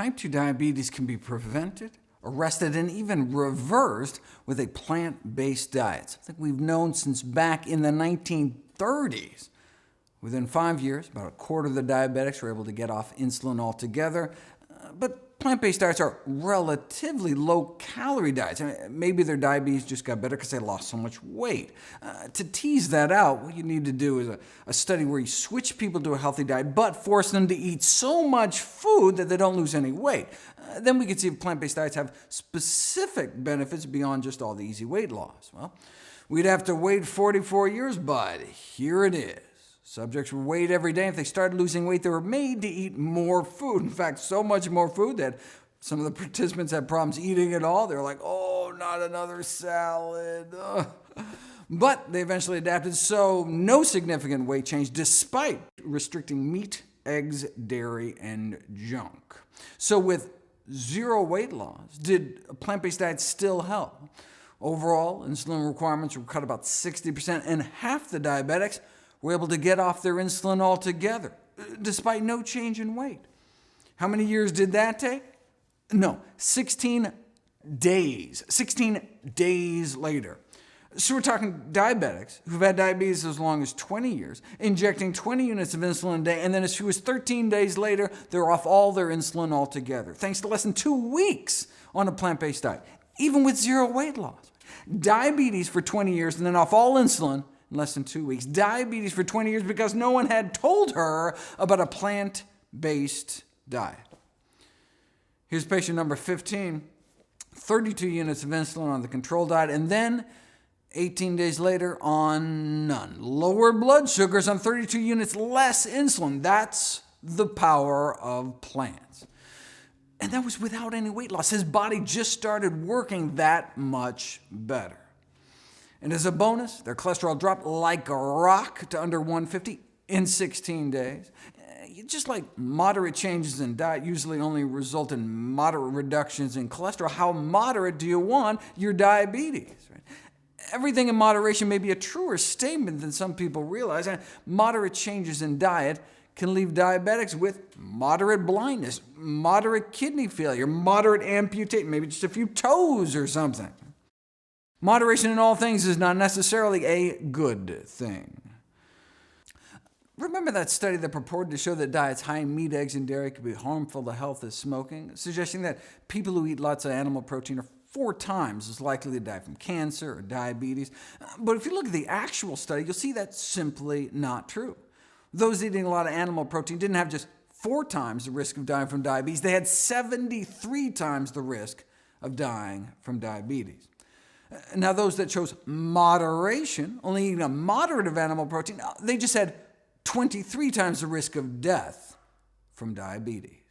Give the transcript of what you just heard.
Type 2 diabetes can be prevented, arrested, and even reversed with a plant-based diet, something we've known since back in the 1930s. Within 5 years, about a quarter of the diabetics were able to get off insulin altogether, but plant-based diets are relatively low-calorie diets. Maybe their diabetes just got better because they lost so much weight. To tease that out, what you need to do is a study where you switch people to a healthy diet, but force them to eat so much food that they don't lose any weight. Then we can see if plant-based diets have specific benefits beyond just all the easy weight loss. Well, we'd have to wait 44 years, but here it is. Subjects were weighed every day. If they started losing weight, they were made to eat more food. In fact, so much more food that some of the participants had problems eating it all. They were like, oh, not another salad. But they eventually adapted, so no significant weight change, despite restricting meat, eggs, dairy, and junk. So with zero weight loss, did a plant-based diet still help? Overall, insulin requirements were cut about 60%, and half the diabetics were able to get off their insulin altogether, despite no change in weight. How many years did that take? No, 16 days. 16 days later. So we're talking diabetics who've had diabetes as long as 20 years, injecting 20 units of insulin a day, and then as few as 13 days later, they're off all their insulin altogether, thanks to less than 2 weeks on a plant-based diet, even with zero weight loss. Diabetes for 20 years and then off all insulin in less than 2 weeks. Diabetes for 20 years because no one had told her about a plant-based diet. Here's patient number 15, 32 units of insulin on the control diet, and then 18 days later on none. Lower blood sugars on 32 units less insulin. That's the power of plants. And that was without any weight loss. His body just started working that much better. And as a bonus, their cholesterol dropped like a rock to under 150 in 16 days. Just like moderate changes in diet usually only result in moderate reductions in cholesterol, how moderate do you want your diabetes? Right? Everything in moderation may be a truer statement than some people realize. Moderate changes in diet can leave diabetics with moderate blindness, moderate kidney failure, moderate amputation, maybe just a few toes or something. Moderation in all things is not necessarily a good thing. Remember that study that purported to show that diets high in meat, eggs, and dairy could be harmful to health as smoking, suggesting that people who eat lots of animal protein are 4 times as likely to die from cancer or diabetes. But if you look at the actual study, you'll see that's simply not true. Those eating a lot of animal protein didn't have just 4 times the risk of dying from diabetes. They had 73 times the risk of dying from diabetes. Now, those that chose moderation, only eating a moderate of animal protein, they just had 23 times the risk of death from diabetes.